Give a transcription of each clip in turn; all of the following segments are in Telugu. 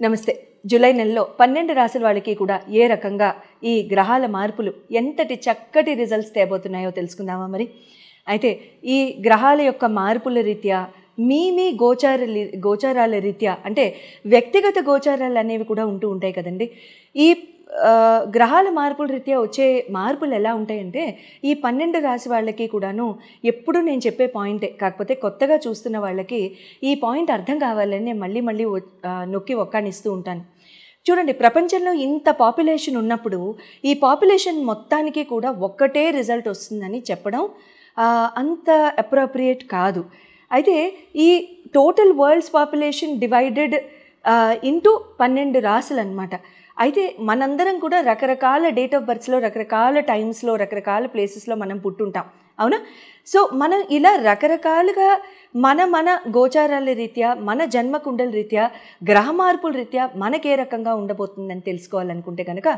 నమస్తే. జూలై నెలలో 12 రాశుల వాళ్ళకి కూడా ఏ రకంగా ఈ గ్రహాల మార్పులు ఎంతటి చక్కటి రిజల్ట్స్ తేబోతున్నాయో తెలుసుకుందామా మరి. అయితే ఈ గ్రహాల యొక్క మార్పుల రీత్యా మీ గోచారాల రీత్యా అంటే వ్యక్తిగత గోచారాలు అనేవి కూడా ఉంటూ ఉంటాయి కదండి. ఈ గ్రహాల మార్పుల రీత్యా వచ్చే మార్పులు ఎలా ఉంటాయంటే ఈ 12 రాశి వాళ్ళకి కూడాను ఎప్పుడు నేను చెప్పే పాయింటే, కాకపోతే కొత్తగా చూస్తున్న వాళ్ళకి ఈ పాయింట్ అర్థం కావాలని నేను మళ్ళీ నొక్కి ఒక్కానిస్తూ ఉంటాను. చూడండి, ప్రపంచంలో ఇంత పాపులేషన్ ఉన్నప్పుడు ఈ పాపులేషన్ మొత్తానికి కూడా ఒక్కటే రిజల్ట్ వస్తుందని చెప్పడం అంత అప్రోప్రియేట్ కాదు. అయితే ఈ total world's population divided into 12 రాశులు అన్నమాట. అయితే మనందరం కూడా రకరకాల డేట్ ఆఫ్ బర్త్స్లో, రకరకాల టైమ్స్లో, రకరకాల ప్లేసెస్లో మనం పుట్టుంటాం, అవునా? సో మనం ఇలా రకరకాలుగా మన గోచారాల రీత్యా, మన జన్మకుండల రీత్యా, గ్రహ మార్పుల రీత్యా మనకే రకంగా ఉండబోతుందని తెలుసుకోవాలనుకుంటే కనుక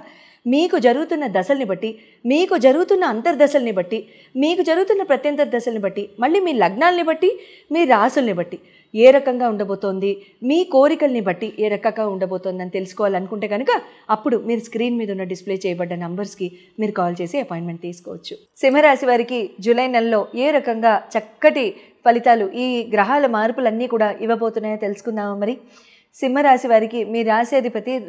మీకు జరుగుతున్న దశల్ని బట్టి, మీకు జరుగుతున్న అంతర్దశల్ని బట్టి, మీకు జరుగుతున్న ప్రత్యంతర దశల్ని బట్టి, మళ్ళీ మీ లగ్నాల్ని బట్టి, మీ రాసుల్ని బట్టి ఏ రకంగా ఉండబోతోంది, మీ కోరికల్ని బట్టి ఏ రకంగా ఉండబోతోందని తెలుసుకోవాలనుకుంటే కనుక అప్పుడు మీరు స్క్రీన్ మీద ఉన్న డిస్ప్లే చేయబడ్డ నంబర్స్కి మీరు కాల్ చేసి అపాయింట్మెంట్ తీసుకోవచ్చు. సింహరాశి వారికి జూలై నెలలో ఏ రకంగా చక్కటి ఫలితాలు ఈ గ్రహాల మార్పులన్నీ కూడా ఇవ్వబోతున్నాయో తెలుసుకుందామా మరి. సింహరాశి వారికి మీ రాశి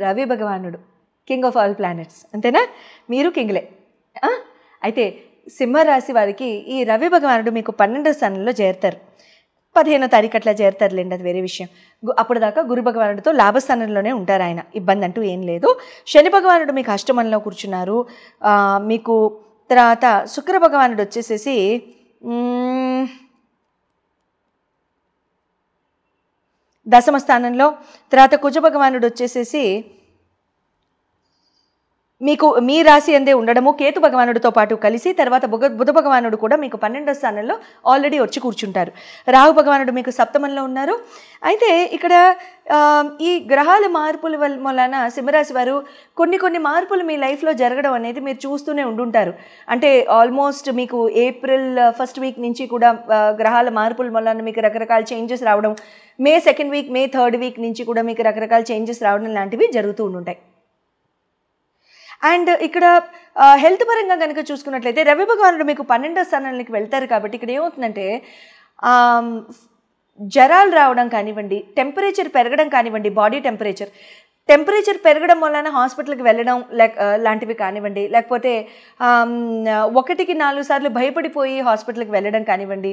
రవి భగవానుడు, కింగ్ ఆఫ్ ఆల్ ప్లానెట్స్, అంతేనా? మీరు కింగ్లే. అయితే సింహరాశి వారికి ఈ రవి భగవానుడు మీకు 12వ స్థానంలో చేరుతారు. 15వ తారీఖు అట్లా చేరుతారులేండి, అది వేరే విషయం. అప్పుడు దాకా గురు భగవానుడితో లాభస్థానంలోనే ఉంటారు ఆయన, ఇబ్బంది అంటూ ఏం లేదు. శని భగవానుడు మీకు అష్టమంలో కూర్చున్నారు. మీకు తర్వాత శుక్ర భగవానుడు వచ్చేసేసి దశమ స్థానంలో, తర్వాత కుజ భగవానుడు వచ్చేసేసి మీకు మీ రాశి అందే ఉండడము, కేతు భగవానుడితో పాటు కలిసి, తర్వాత బుధ భగవానుడు కూడా మీకు 12వ స్థానంలో ఆల్రెడీ వచ్చి కూర్చుంటారు. రాహు భగవానుడు మీకు సప్తమంలో ఉన్నారు. అయితే ఇక్కడ ఈ గ్రహాల మార్పుల వలన సింహరాశి వారు కొన్ని మార్పులు మీ లైఫ్లో జరగడం అనేది మీరు చూస్తూనే ఉండుంటారు. అంటే ఆల్మోస్ట్ మీకు ఏప్రిల్ ఫస్ట్ వీక్ నుంచి కూడా గ్రహాల మార్పుల వలన మీకు రకరకాల చేంజెస్ రావడం, మే second week, May third week నుంచి కూడా మీకు రకరకాల చేంజెస్ రావడం లాంటివి జరుగుతూ ఉండుంటాయి. అండ్ ఇక్కడ హెల్త్ పరంగా కనుక చూసుకున్నట్లయితే రవి భగవానుడు మీకు 12వ స్థానానికి వెళ్తారు కాబట్టి ఇక్కడ ఏమవుతుందంటే జ్వరాలు రావడం కానివ్వండి, టెంపరేచర్ పెరగడం కానివ్వండి, బాడీ టెంపరేచర్ పెరగడం వలన హాస్పిటల్కి వెళ్ళడం లాంటివి కానివ్వండి, లేకపోతే 1కి 4 సార్లు భయపడిపోయి హాస్పిటల్కి వెళ్ళడం కానివ్వండి,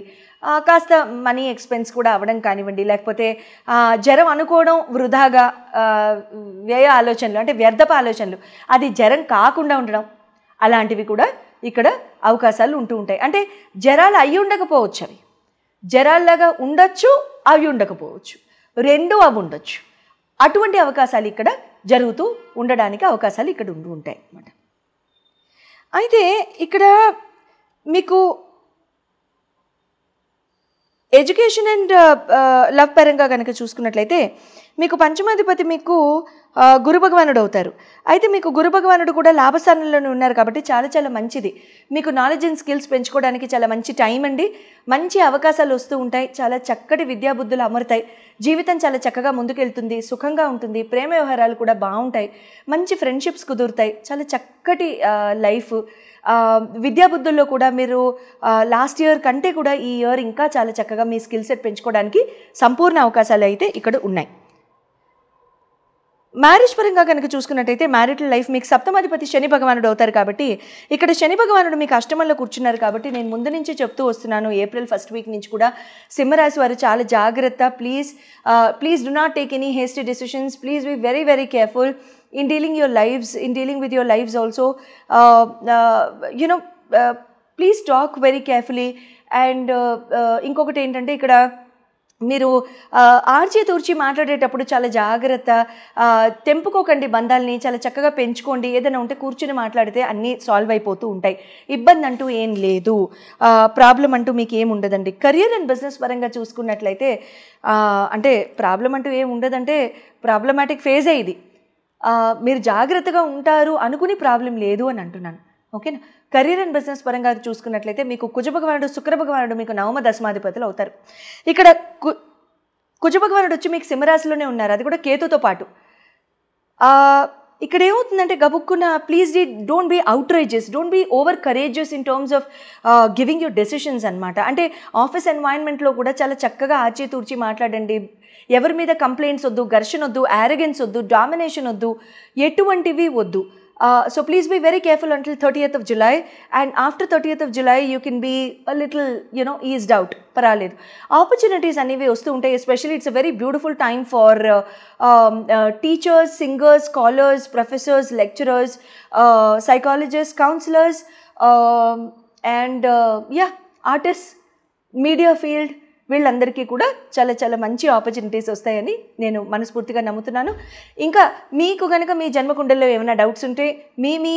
కాస్త మనీ ఎక్స్పెన్స్ కూడా అవ్వడం కానివ్వండి, లేకపోతే జ్వరం అనుకోవడం వృధాగా వ్యయ ఆలోచనలు అంటే వ్యర్థపు ఆలోచనలు, అది జ్వరం కాకుండా ఉండడం, అలాంటివి కూడా ఇక్కడ అవకాశాలు ఉంటూ ఉంటాయి. అంటే జ్వరాలు అయి ఉండకపోవచ్చు, అవి జ్వరాల్లాగా ఉండొచ్చు, అవి ఉండకపోవచ్చు, రెండూ అవి ఉండొచ్చు. అటువంటి అవకాశాలు ఇక్కడ జరుగుతూ ఉండడానికి అవకాశాలు ఇక్కడ ఉంటూ ఉంటాయి అన్నమాట. అయితే ఇక్కడ మీకు ఎడ్యుకేషన్ అండ్ లవ్ పరంగా కనుక చూసుకున్నట్లయితే మీకు పంచమాధిపతి మీకు గురు భగవానుడు అవుతారు. అయితే మీకు గురు భగవానుడు కూడా లాభస్థానంలోనే ఉన్నారు కాబట్టి చాలా మంచిది. మీకు నాలెడ్జ్ అండ్ స్కిల్స్ పెంచుకోవడానికి చాలా మంచి టైం అండి. మంచి అవకాశాలు వస్తూ ఉంటాయి, చాలా చక్కటి విద్యాబుద్ధులు అమరుతాయి, జీవితం చాలా చక్కగా ముందుకెళ్తుంది, సుఖంగా ఉంటుంది, ప్రేమ వ్యవహారాలు కూడా బాగుంటాయి, మంచి ఫ్రెండ్షిప్స్ కుదురుతాయి, చాలా చక్కటి లైఫ్. విద్యాబుద్ధుల్లో కూడా మీరు లాస్ట్ ఇయర్ కంటే కూడా ఈ ఇయర్ ఇంకా చాలా చక్కగా మీ స్కిల్ సెట్ పెంచుకోవడానికి సంపూర్ణ అవకాశాలు అయితే ఇక్కడ ఉన్నాయి. మ్యారేజ్ పరంగా కనుక చూసుకున్నట్టయితే మ్యారిటల్ లైఫ్ మీకు సప్తమాధిపతి శని భగవానుడు అవుతారు కాబట్టి ఇక్కడ శని భగవానుడు మీకు అష్టమంలో కూర్చున్నారు కాబట్టి నేను ముందు నుంచి చెప్తూ వస్తున్నాను, ఏప్రిల్ ఫస్ట్ వీక్ నుంచి కూడా సింహరాశి వారు చాలా జాగ్రత్త. Please do not take any hasty decisions. Please be very careful in dealing with your lives also. Please talk very carefully. And ఇంకొకటి ఏంటంటే ఇక్కడ మీరు ఆర్చి తూర్చి మాట్లాడేటప్పుడు చాలా జాగ్రత్త, తెంపుకోకండి బంధాలని, చాలా చక్కగా పెంచుకోండి. ఏదైనా ఉంటే కూర్చుని మాట్లాడితే అన్నీ సాల్వ్ అయిపోతూ ఉంటాయి, ఇబ్బంది అంటూ ఏం లేదు, ప్రాబ్లం అంటూ మీకు ఏం ఉండదండి. కెరియర్ అండ్ బిజినెస్ పరంగా చూసుకున్నట్లయితే అంటే ప్రాబ్లం అంటూ ఏం ఉండదంటే ప్రాబ్లమాటిక్ ఫేజే ఇది. మీరు జాగ్రత్తగా ఉంటారు అనుకుని ప్రాబ్లం లేదు అని అంటున్నాను, ఓకేనా? కెరీర్ అండ్ బిజినెస్ పరంగా చూసుకున్నట్లయితే మీకు కుజ భగవానుడు, శుక్ర భగవానుడు మీకు నవమ దశమాధిపతులు అవుతారు. ఇక్కడ కుజ భగవానుడు వచ్చి మీకు సింహరాశిలోనే ఉన్నారు, అది కూడా కేతుతో పాటు. ఇక్కడ ఏమవుతుందంటే గబుక్కున please don't be outrageous, don't be over courageous in terms of giving your decisions అనమాట. అంటే ఆఫీస్ ఎన్వైరన్మెంట్లో కూడా చాలా చక్కగా ఆచితూర్చి మాట్లాడండి. ఎవరి మీద కంప్లైంట్స్ వద్దు, ఘర్షణ వద్దు, యారగెన్స్ వద్దు, డామినేషన్ వద్దు, ఎటువంటివి వద్దు. So please be very careful until 30th of July, and after 30th of July you can be a little eased out. Paraledu opportunities అనేవి వస్తూ ఉంటాయి. Especially it's a very beautiful time for teachers, singers, scholars, professors, lecturers, psychologists, counselors, and artists, media field, వీళ్ళందరికీ కూడా చాలా చాలా మంచి ఆపర్చునిటీస్ వస్తాయని నేను మనస్ఫూర్తిగా నమ్ముతున్నాను. ఇంకా మీకు కనుక మీ జన్మకుండల్లో ఏమైనా డౌట్స్ ఉంటే, మీ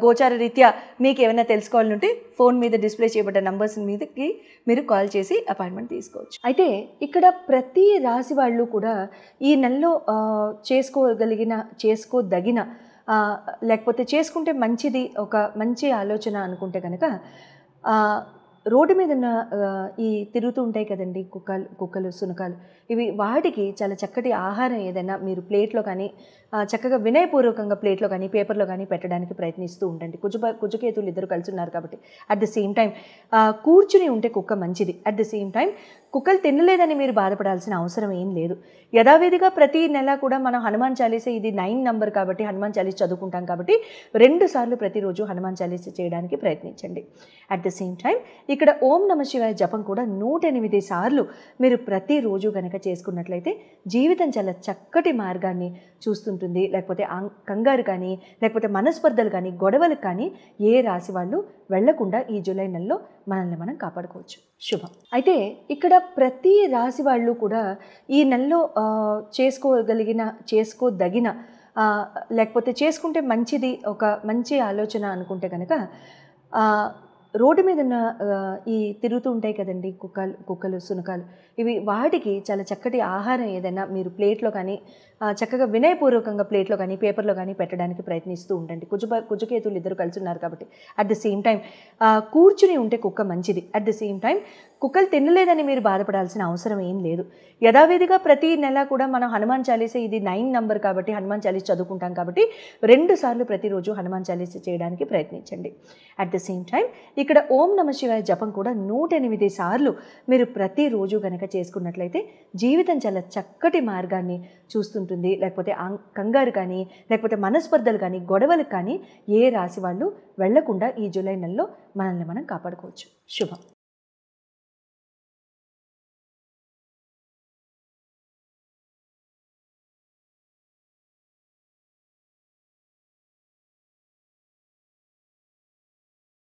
గోచార రీత్యా మీకు ఏమైనా తెలుసుకోవాలంటే ఫోన్ మీద డిస్ప్లే చేయబడ్డ నంబర్స్ మీదకి మీరు కాల్ చేసి అపాయింట్మెంట్ తీసుకోవచ్చు. అయితే ఇక్కడ ప్రతి రాశి వాళ్ళు కూడా ఈ నెలలో చేసుకోదగిన లేకపోతే చేసుకుంటే మంచిది, ఒక మంచి ఆలోచన అనుకుంటే కనుక రోడ్డు మీద ఉన్న ఈ తిరుగుతూ ఉంటాయి కదండి కుక్కలు, సునకాలు, ఇవి వాటికి చాలా చక్కటి ఆహారం ఏదైనా మీరు ప్లేట్లో కానీ చక్కగా వినయపూర్వకంగా ప్లేట్లో కానీ పేపర్లో కానీ పెట్టడానికి ప్రయత్నిస్తూ ఉండండి. కుజకేతులు ఇద్దరు కలిసి ఉన్నారు కాబట్టి. అట్ ద సేమ్ టైం కూర్చుని ఉంటే కుక్క మంచిది. అట్ ద సేమ్ టైం కుక్కలు తినలేదని మీరు బాధపడాల్సిన అవసరం ఏం లేదు. యథావిధిగా ప్రతి నెల కూడా మనం హనుమాన్ చాలీస, ఇది 9 నంబర్ కాబట్టి హనుమాన్ చాలీస చదువుకుంటాం కాబట్టి 2 సార్లు ప్రతిరోజు హనుమాన్ చాలీస చేయడానికి ప్రయత్నించండి. అట్ ద సేమ్ టైం ఇక్కడ ఓం నమ శివాయ జపం కూడా 108 సార్లు మీరు ప్రతిరోజు కనుక చేసుకున్నట్లయితే జీవితం చాలా చక్కటి మార్గాన్ని చూస్తుంటుంది. లేకపోతే కంగారు కానీ, లేకపోతే మనస్పర్ధలు కానీ, గొడవలు కానీ ఏ రాశి వాళ్ళు వెళ్లకుండా ఈ జూలై నెలలో మనల్ని మనం కాపాడుకోవచ్చు. శుభం. అయితే ఇక్కడ ప్రతి రాశి వాళ్ళు కూడా ఈ నెలలో చేసుకోదగిన లేకపోతే చేసుకుంటే మంచిది, ఒక మంచి ఆలోచన అనుకుంటే కనుక రోడ్డు మీద ఉన్న ఈ తిరుగుతూ ఉంటాయి కదండి కుక్కలు, సునకాలు, ఇవి వాటికి చాలా చక్కటి ఆహారం ఏదైనా మీరు ప్లేట్లో కానీ చక్కగా వినయపూర్వకంగా ప్లేట్లో కానీ పేపర్లో కానీ పెట్టడానికి ప్రయత్నిస్తూ ఉండండి. కుజకేతులు ఇద్దరు కలిసి ఉన్నారు కాబట్టి. అట్ ద సేమ్ టైం కూర్చుని ఉంటే కుక్క మంచిది. అట్ ద సేమ్ టైం కుక్కలు తినలేదని మీరు బాధపడాల్సిన అవసరం ఏం లేదు. యథావిధిగా ప్రతి నెల కూడా మనం హనుమాన్ చాలీస, ఇది 9 నంబర్ కాబట్టి హనుమాన్ చాలీస చదువుకుంటాం కాబట్టి 2 సార్లు ప్రతిరోజు హనుమాన్ చాలీస చేయడానికి ప్రయత్నించండి. అట్ ద సేమ్ టైం ఇక్కడ ఓం నమ శివాయ జపం కూడా 108 సార్లు మీరు ప్రతిరోజు కనుక చేసుకున్నట్లయితే జీవితం చాలా చక్కటి మార్గాన్ని చూస్తుంటుంది. లేకపోతే కంగారు కానీ, లేకపోతే మనస్పర్ధలు కానీ, గొడవలు కానీ ఏ రాశి వాళ్ళు వెళ్లకుండా ఈ జూలై నెలలో మనల్ని మనం కాపాడుకోవచ్చు. శుభం.